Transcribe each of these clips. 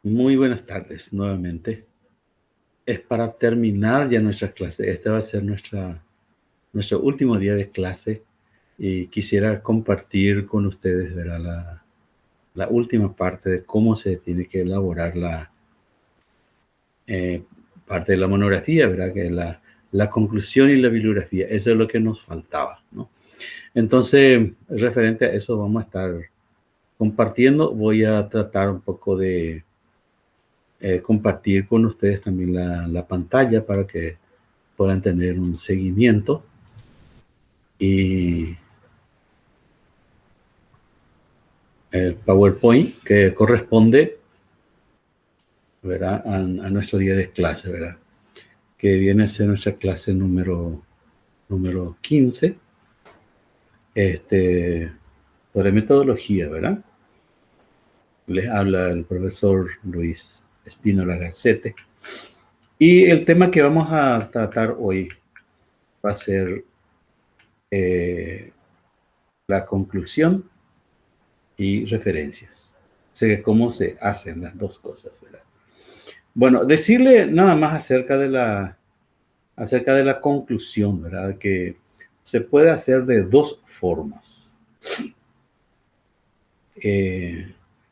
Muy buenas tardes nuevamente. Es para terminar ya nuestra clase. Este va a ser nuestro último día de clase y quisiera compartir con ustedes, ¿verdad? La última parte de cómo se tiene que elaborar la parte de la monografía, ¿verdad? Que es la conclusión y la bibliografía. Eso es lo que nos faltaba, ¿no? Entonces, referente a eso vamos a estar compartiendo. Voy a tratar un poco de compartir con ustedes también la pantalla para que puedan tener un seguimiento y el PowerPoint que corresponde, ¿verdad? A nuestro día de clase, ¿verdad? Que viene a ser nuestra clase número 15, sobre metodología, ¿verdad? Les habla el profesor Luis Espínola Garcete. Y el tema que vamos a tratar hoy va a ser la conclusión y referencias. O sea, cómo se hacen las dos cosas, ¿verdad? Bueno, decirle nada más acerca de la conclusión, ¿verdad? Que se puede hacer de dos formas.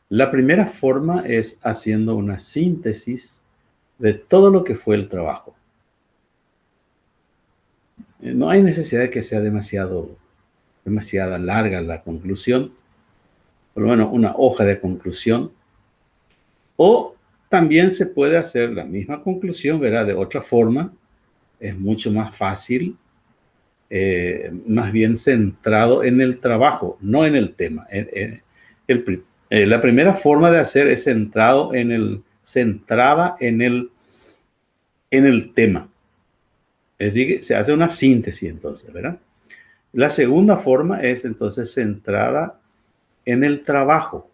La primera forma es haciendo una síntesis de todo lo que fue el trabajo. No hay necesidad de que sea demasiada larga la conclusión, por lo menos una hoja de conclusión, o también se puede hacer la misma conclusión, ¿verdad? De otra forma, es mucho más fácil, más bien centrado en el trabajo, no en el tema. La primera forma de hacer es centrada en el tema. Es decir, se hace una síntesis entonces, ¿verdad? La segunda forma es entonces centrada en el trabajo.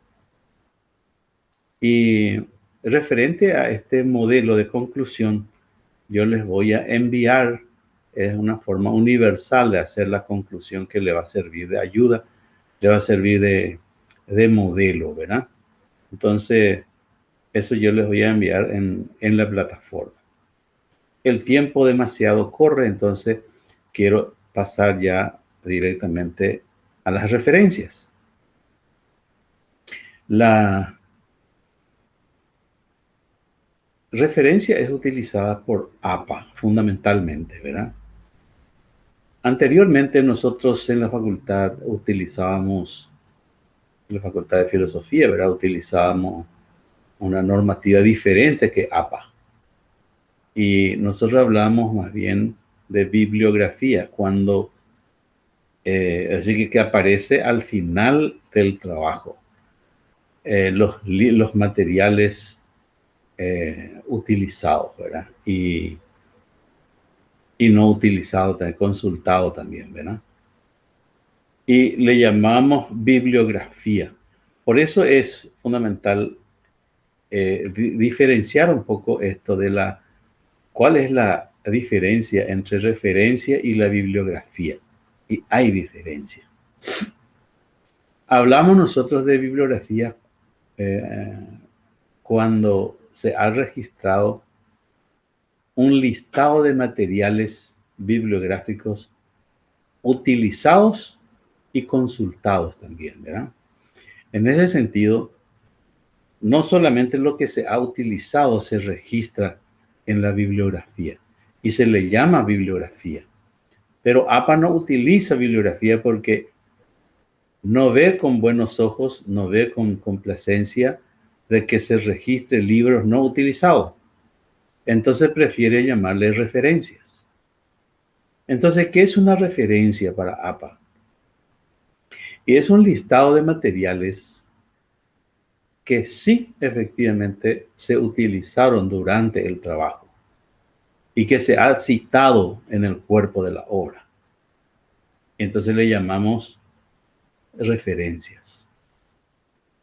Y referente a este modelo de conclusión, yo les voy a enviar, es una forma universal de hacer la conclusión que le va a servir de ayuda, le va a servir de modelo, ¿verdad? Entonces, eso yo les voy a enviar en la plataforma. El tiempo demasiado corre, entonces quiero pasar ya directamente a las referencias. La referencia es utilizada por APA fundamentalmente, ¿verdad? Anteriormente nosotros en la facultad utilizábamos, en la facultad de filosofía, ¿verdad? Utilizábamos una normativa diferente que APA. Y nosotros hablamos más bien de bibliografía, cuando, así que aparece al final del trabajo. Los materiales utilizados, ¿verdad? Y no utilizados, consultados también, ¿verdad? Y le llamamos bibliografía. Por eso es fundamental diferenciar un poco esto de cuál es la diferencia entre referencia y la bibliografía. Y hay diferencia. Hablamos nosotros de bibliografía eh, cuando se ha registrado un listado de materiales bibliográficos utilizados y consultados también, ¿verdad? En ese sentido, no solamente lo que se ha utilizado se registra en la bibliografía y se le llama bibliografía, pero APA no utiliza bibliografía porque no ve con buenos ojos, no ve con complacencia de que se registre libros no utilizados. Entonces prefiere llamarle referencias. Entonces, ¿qué es una referencia para APA? Y es un listado de materiales que sí efectivamente se utilizaron durante el trabajo y que se ha citado en el cuerpo de la obra. Entonces le llamamos referencias.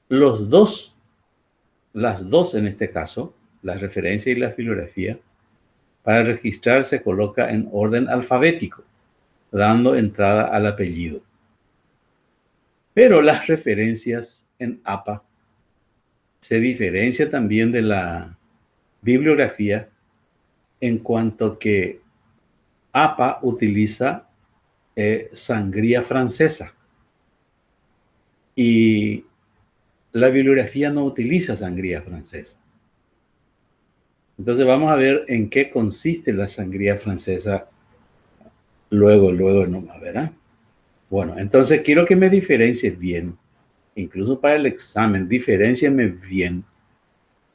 Las dos en este caso, la referencia y la bibliografía, para registrar se coloca en orden alfabético, dando entrada al apellido. Pero las referencias en APA se diferencia también de la bibliografía en cuanto que APA utiliza sangría francesa y la bibliografía no utiliza sangría francesa. Entonces vamos a ver en qué consiste la sangría francesa luego nomás, ¿verdad? Bueno, entonces quiero que me diferencies bien, incluso para el examen, diferénciame bien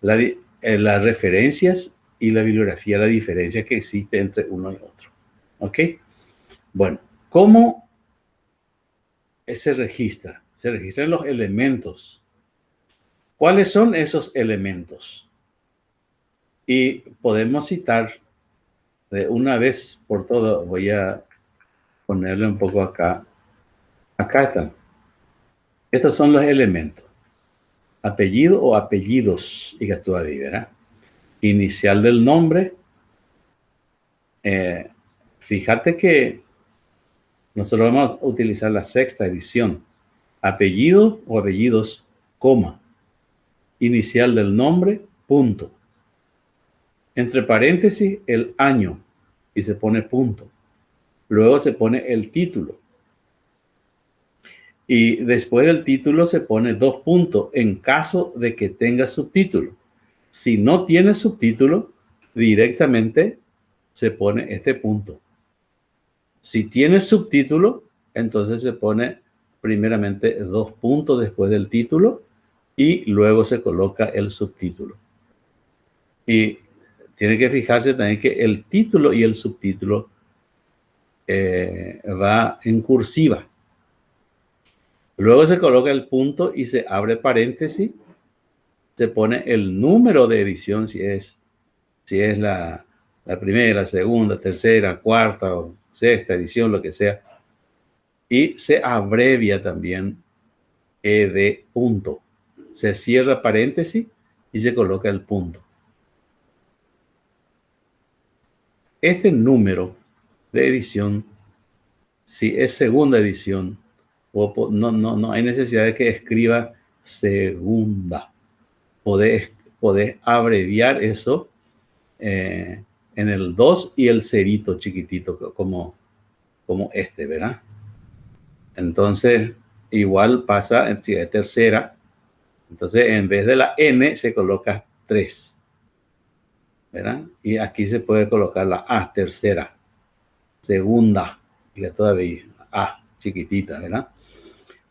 las referencias y la bibliografía, la diferencia que existe entre uno y otro. ¿Ok? Bueno, ¿cómo se registra? Se registran los elementos. ¿Cuáles son esos elementos? Y podemos citar de una vez por todo. Voy a ponerle un poco acá. Acá están. Estos son los elementos. Apellido o apellidos, y que tú ahí, ¿verdad? Inicial del nombre. Fíjate que nosotros vamos a utilizar la sexta edición. Apellido o apellidos, coma. Inicial del nombre, punto. Entre paréntesis, el año y se pone punto. Luego se pone el título. Y después del título se pone 2 puntos en caso de que tenga subtítulo. Si no tiene subtítulo, directamente se pone este punto. Si tiene subtítulo, entonces se pone primeramente 2 puntos después del título y luego se coloca el subtítulo. Y tiene que fijarse también que el título y el subtítulo va en cursiva. Luego se coloca el punto y se abre paréntesis. Se pone el número de edición si es la primera, segunda, tercera, cuarta o sexta edición, lo que sea. Y se abrevia también ED punto. Se cierra paréntesis y se coloca el punto. Este número de edición, si es segunda edición, no hay necesidad de que escriba segunda. Podés abreviar eso en el 2 y el cerito chiquitito, como este, ¿verdad? Entonces, igual pasa si es tercera. Entonces, en vez de la N, se coloca 3. ¿Verdad? Y aquí se puede colocar la A, tercera, segunda, y todavía A, chiquitita, ¿verdad?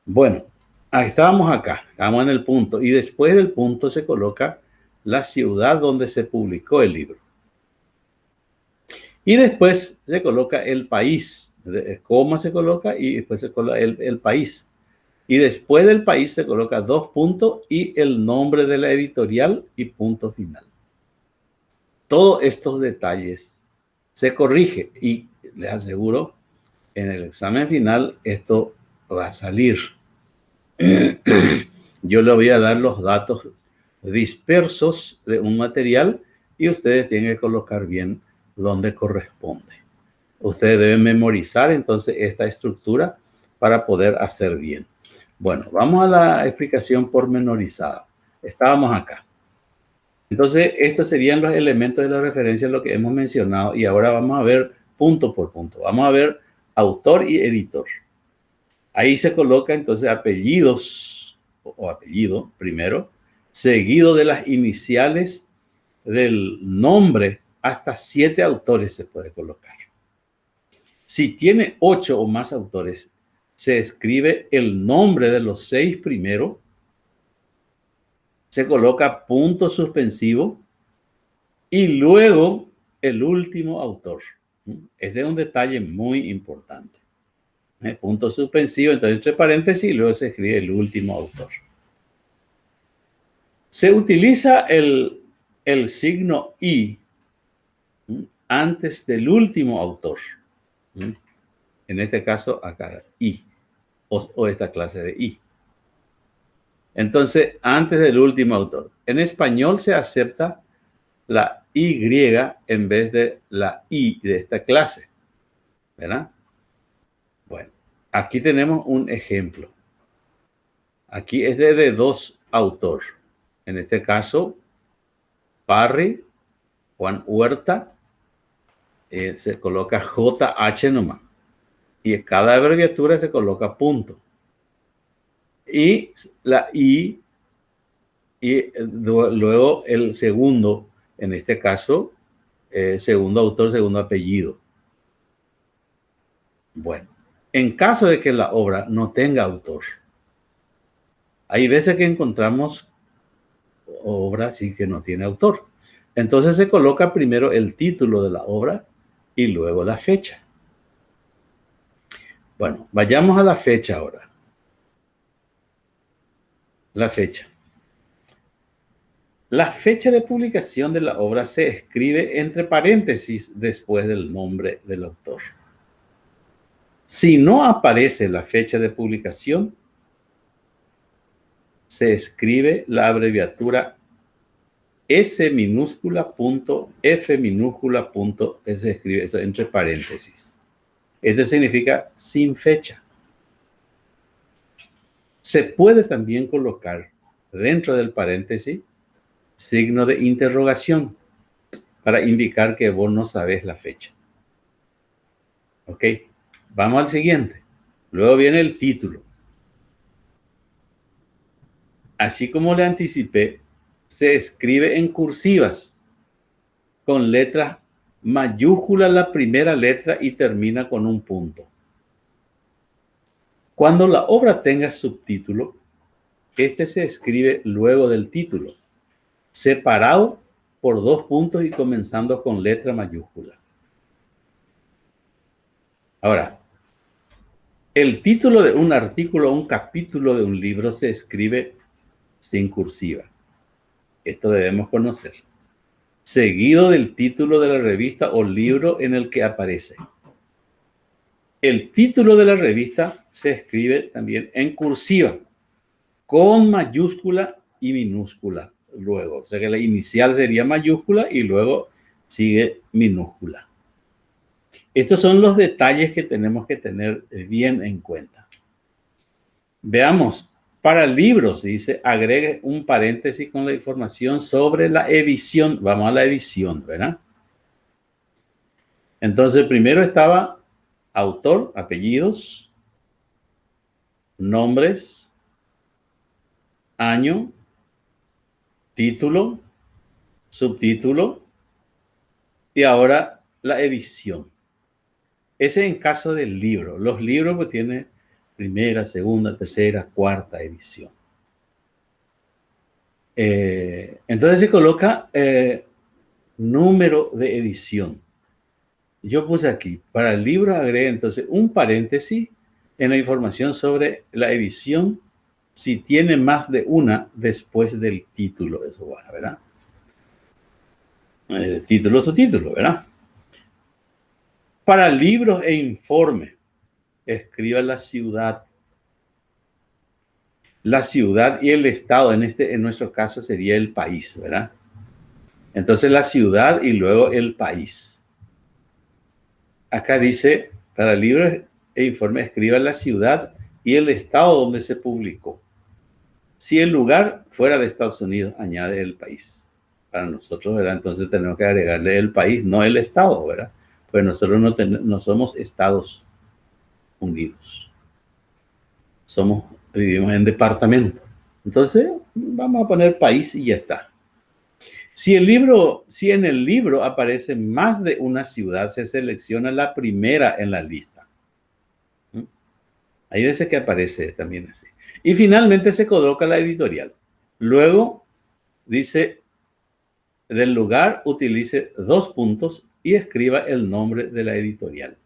Bueno, ahí estábamos acá, estábamos en el punto, y después del punto se coloca la ciudad donde se publicó el libro. Y después se coloca el país, coma se coloca y después se coloca el país. Y después del país se coloca 2 puntos y el nombre de la editorial y punto final. Todos estos detalles se corrige y les aseguro, en el examen final esto va a salir. Yo le voy a dar los datos dispersos de un material y ustedes tienen que colocar bien donde corresponde. Ustedes deben memorizar entonces esta estructura para poder hacer bien. Bueno, vamos a la explicación pormenorizada. Estábamos acá. Entonces, estos serían los elementos de la referencia, lo que hemos mencionado, y ahora vamos a ver punto por punto. Vamos a ver autor y editor. Ahí se coloca entonces apellidos o apellido primero, seguido de las iniciales del nombre, hasta 7 autores se puede colocar. Si tiene 8 o más autores, se escribe el nombre de los 6 primeros, se coloca punto suspensivo y luego el último autor. Este es un detalle muy importante. Punto suspensivo, entonces entre paréntesis y luego se escribe el último autor. Se utiliza el signo I antes del último autor. En este caso, acá, I, o esta clase de I. Entonces, antes del último autor. En español se acepta la Y en vez de la I de esta clase, ¿verdad? Bueno, aquí tenemos un ejemplo. Aquí es de 2 autores. En este caso, Parry, Juan Huerta, se coloca JH nomás. Y en cada abreviatura se coloca punto. Y la I, y luego el segundo, en este caso, segundo autor, segundo apellido. Bueno, en caso de que la obra no tenga autor, hay veces que encontramos obra sí que no tiene autor. Entonces se coloca primero el título de la obra y luego la fecha. Bueno, vayamos a la fecha ahora. La fecha. La fecha de publicación de la obra se escribe entre paréntesis después del nombre del autor. Si no aparece la fecha de publicación, se escribe la abreviatura S minúscula punto F minúscula punto, se escribe eso entre paréntesis. Esto significa sin fecha. Se puede también colocar dentro del paréntesis signo de interrogación para indicar que vos no sabés la fecha. ¿Ok? Vamos al siguiente. Luego viene el título. Así como le anticipé, se escribe en cursivas con letras mayúsculas la primera letra y termina con un punto. Cuando la obra tenga subtítulo, este se escribe luego del título, separado por 2 puntos y comenzando con letra mayúscula. Ahora, el título de un artículo o un capítulo de un libro se escribe sin cursiva. Esto debemos conocer. Seguido del título de la revista o libro en el que aparece. El título de la revista se escribe también en cursiva, con mayúscula y minúscula luego. O sea que la inicial sería mayúscula y luego sigue minúscula. Estos son los detalles que tenemos que tener bien en cuenta. Veamos, para libros, dice, agregue un paréntesis con la información sobre la edición. Vamos a la edición, ¿verdad? Entonces, primero estaba autor, apellidos, nombres, año, título, subtítulo y ahora la edición. Ese en caso del libro. Los libros pues tienen primera, segunda, tercera, cuarta edición. Entonces se coloca número de edición. Yo puse aquí, para el libro agregué entonces un paréntesis en la información sobre la edición si tiene más de una después del título. Eso va, ¿verdad? Título, subtítulo, ¿verdad? Para libros e informe, escriba la ciudad. La ciudad y el estado, en nuestro caso sería el país, ¿verdad? Entonces la ciudad y luego el país. Acá dice, para libros e informe, escriba la ciudad y el estado donde se publicó. Si el lugar fuera de Estados Unidos, añade el país. Para nosotros, ¿verdad? Entonces tenemos que agregarle el país, no el estado, ¿verdad? Pues nosotros no somos Estados Unidos. Vivimos en departamento. Entonces, vamos a poner país y ya está. Si en el libro aparece más de una ciudad, se selecciona la primera en la lista. Hay veces que aparece también así. Y finalmente se coloca la editorial. Luego dice, del lugar utilice 2 puntos y escriba el nombre de la editorial.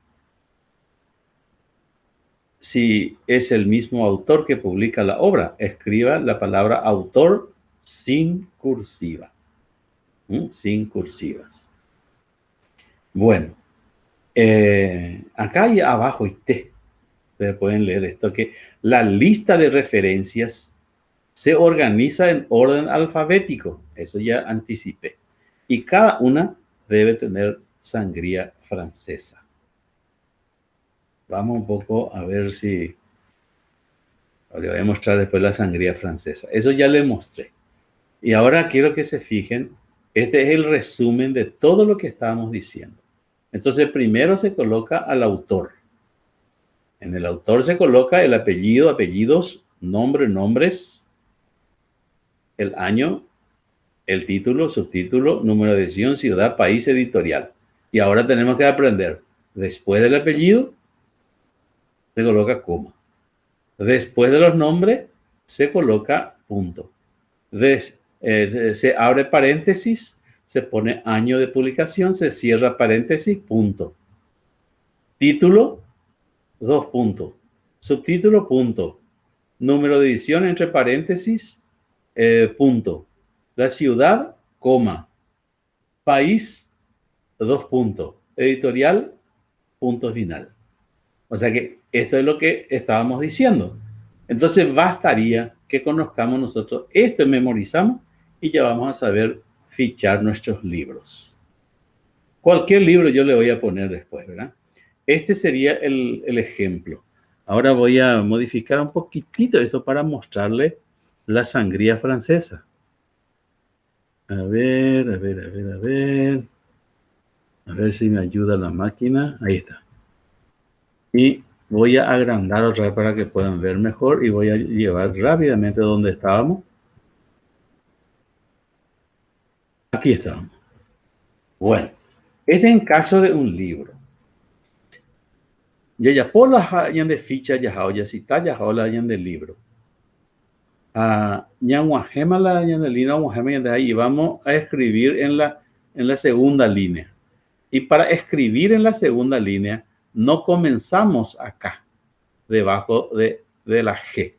Si es el mismo autor que publica la obra, escriba la palabra autor sin cursiva. Sin cursivas. Bueno, acá y abajo y T, ustedes pueden leer esto, que la lista de referencias se organiza en orden alfabético, eso ya anticipé, y cada una debe tener sangría francesa. Vamos un poco a ver si, le voy a mostrar después la sangría francesa, eso ya le mostré. Y ahora quiero que se fijen, este es el resumen de todo lo que estábamos diciendo. Entonces, primero se coloca al autor. En el autor se coloca el apellido, apellidos, nombre, nombres, el año, el título, subtítulo, número de edición, ciudad, país, editorial. Y ahora tenemos que aprender, después del apellido, se coloca coma. Después de los nombres, se coloca punto. Se abre paréntesis, se pone año de publicación, se cierra paréntesis, punto. Título, 2 puntos. Subtítulo, punto. Número de edición, entre paréntesis, punto. La ciudad, coma. País, 2 puntos. Editorial, punto final. O sea que esto es lo que estábamos diciendo. Entonces bastaría que conozcamos nosotros esto, memorizamos y ya vamos a saber fichar nuestros libros. Cualquier libro yo le voy a poner después, ¿verdad? Este sería el ejemplo. Ahora voy a modificar un poquitito esto para mostrarle la sangría francesa. A ver, a ver, a ver, a ver. A ver si me ayuda la máquina. Ahí está. Y voy a agrandar otra vez para que puedan ver mejor y voy a llevar rápidamente donde estábamos. Aquí estamos. Bueno, es en caso de un libro. Ya por la hayan de ficha ya ya si está ya la hayan del libro. Ñanguajema la hayan de línea de ahí vamos a escribir en la segunda línea. Y para escribir en la segunda línea no comenzamos acá debajo de la G.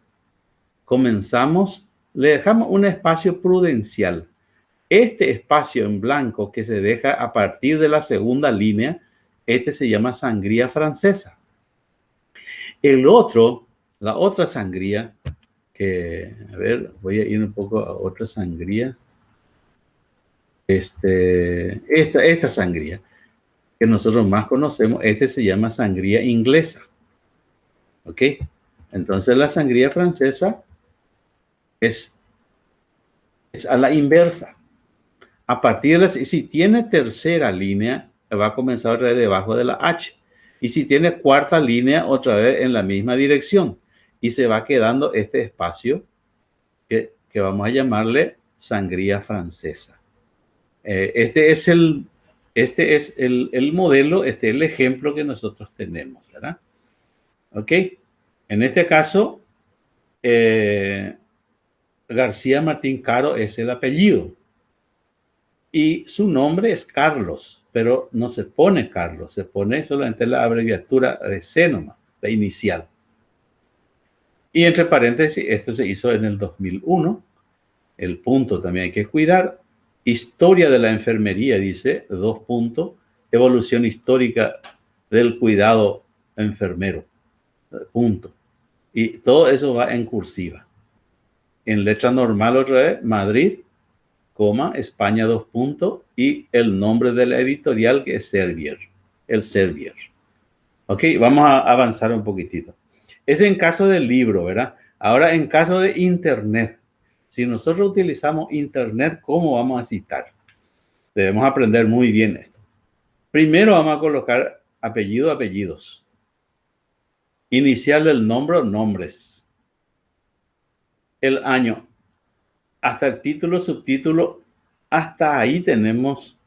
Comenzamos, le dejamos un espacio prudencial. Este espacio en blanco que se deja a partir de la segunda línea, este se llama sangría francesa. El otro, la otra sangría, que, a ver, voy a ir un poco a otra sangría. Esta sangría que nosotros más conocemos, este se llama sangría inglesa. ¿Ok? Entonces la sangría francesa es a la inversa. A partir de si tiene tercera línea, va a comenzar otra vez debajo de la H. Y si tiene cuarta línea, otra vez en la misma dirección. Y se va quedando este espacio que vamos a llamarle sangría francesa. Este es el modelo, este es el ejemplo que nosotros tenemos, ¿verdad? ¿Ok? En este caso, García Martín Caro es el apellido. Y su nombre es Carlos, pero no se pone Carlos, se pone solamente la abreviatura de C nomás, la inicial. Y entre paréntesis, esto se hizo en el 2001. El punto también hay que cuidar. Historia de la enfermería, dice, 2 puntos. Evolución histórica del cuidado enfermero, punto. Y todo eso va en cursiva. En letra normal otra vez, Madrid, coma, España, 2 puntos, y el nombre de la editorial que es Servier, el Servier. Ok, vamos a avanzar un poquitito. Es en caso del libro, ¿verdad? Ahora en caso de internet. Si nosotros utilizamos internet, ¿cómo vamos a citar? Debemos aprender muy bien esto. Primero vamos a colocar apellido, apellidos. Inicial del nombre, nombres. El año. Hasta el título, subtítulo, hasta ahí tenemos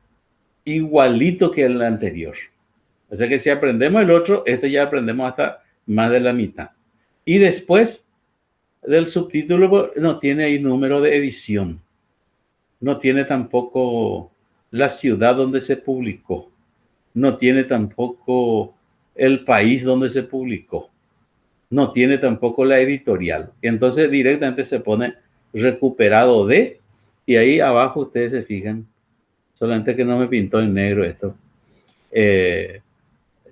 igualito que el anterior. O sea que si aprendemos el otro, este ya aprendemos hasta más de la mitad. Y después del subtítulo no tiene ahí número de edición. No tiene tampoco la ciudad donde se publicó. No tiene tampoco el país donde se publicó. No tiene tampoco la editorial. Entonces directamente se pone recuperado de, y ahí abajo ustedes se fijan, solamente que no me pintó en negro esto.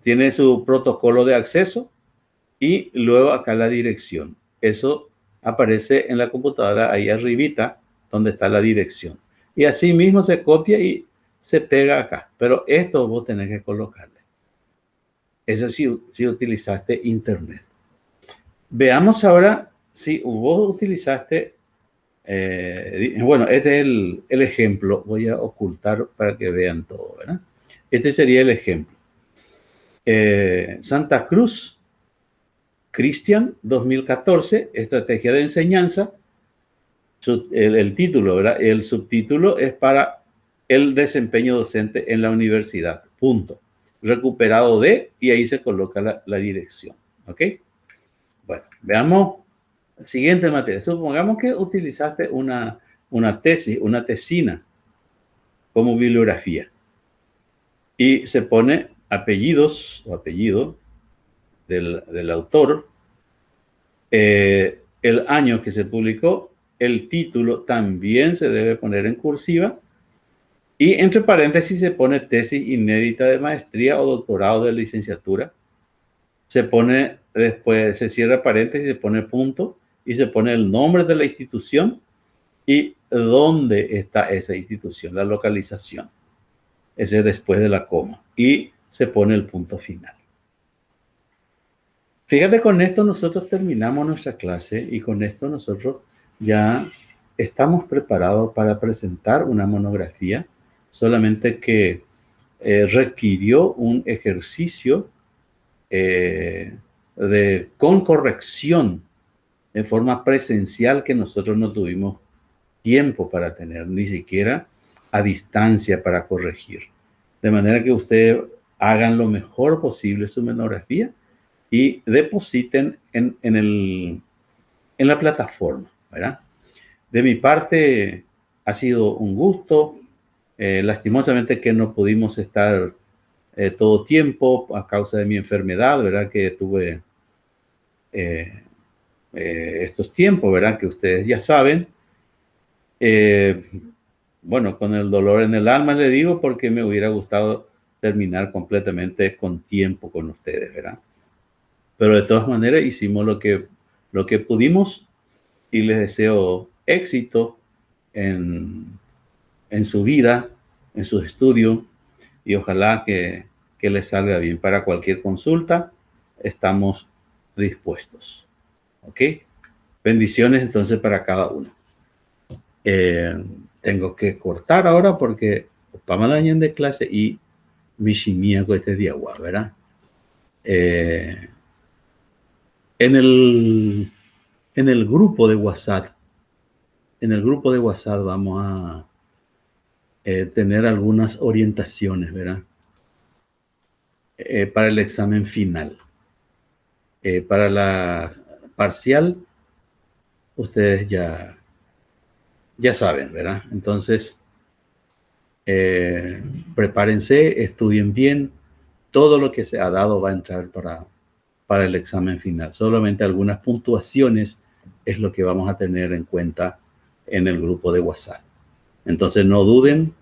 Tiene su protocolo de acceso y luego acá la dirección. Eso aparece en la computadora ahí arribita donde está la dirección. Y así mismo se copia y se pega acá. Pero esto vos tenés que colocarle. Eso sí, si utilizaste internet. Veamos ahora si vos utilizaste Bueno, este es el ejemplo. Voy a ocultar para que vean todo, ¿verdad? Este sería el ejemplo. Santa Cruz, Cristian, 2014, estrategia de enseñanza. El título, ¿verdad? El subtítulo es para el desempeño docente en la universidad. Punto. Recuperado de, y ahí se coloca la dirección. ¿Ok? Bueno, veamos. Siguiente materia. Supongamos que utilizaste una tesis, una tesina como bibliografía y se pone apellidos o apellido del autor, el año que se publicó, el título también se debe poner en cursiva y entre paréntesis se pone tesis inédita de maestría o doctorado de licenciatura. Se pone después, se cierra paréntesis, se pone punto y se pone el nombre de la institución y dónde está esa institución, la localización. Ese es después de la coma. Y se pone el punto final. Fíjate, con esto nosotros terminamos nuestra clase y con esto nosotros ya estamos preparados para presentar una monografía, solamente que requirió un ejercicio con corrección en forma presencial que nosotros no tuvimos tiempo para tener, ni siquiera a distancia para corregir. De manera que ustedes hagan lo mejor posible su monografía y depositen en la plataforma, ¿verdad? De mi parte, ha sido un gusto. Lastimosamente que no pudimos estar todo tiempo a causa de mi enfermedad, ¿verdad? Que tuve estos tiempos, ¿verdad? Que ustedes ya saben. Bueno, con el dolor en el alma le digo porque me hubiera gustado terminar completamente con tiempo con ustedes, ¿verdad? Pero de todas maneras hicimos lo que pudimos y les deseo éxito en su vida, en sus estudios y ojalá que les salga bien. Para cualquier consulta estamos dispuestos. ¿Ok? Bendiciones entonces para cada uno. Tengo que cortar ahora porque vamos a de clase y Mishimia con este día, ¿verdad? En el grupo de WhatsApp, vamos a tener algunas orientaciones, ¿verdad? Para el examen final. Para la parcial, ustedes ya saben, ¿verdad? Entonces, prepárense, estudien bien. Todo lo que se ha dado va a entrar para el examen final. Solamente algunas puntuaciones es lo que vamos a tener en cuenta en el grupo de WhatsApp. Entonces, no duden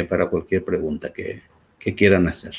para cualquier pregunta que quieran hacer.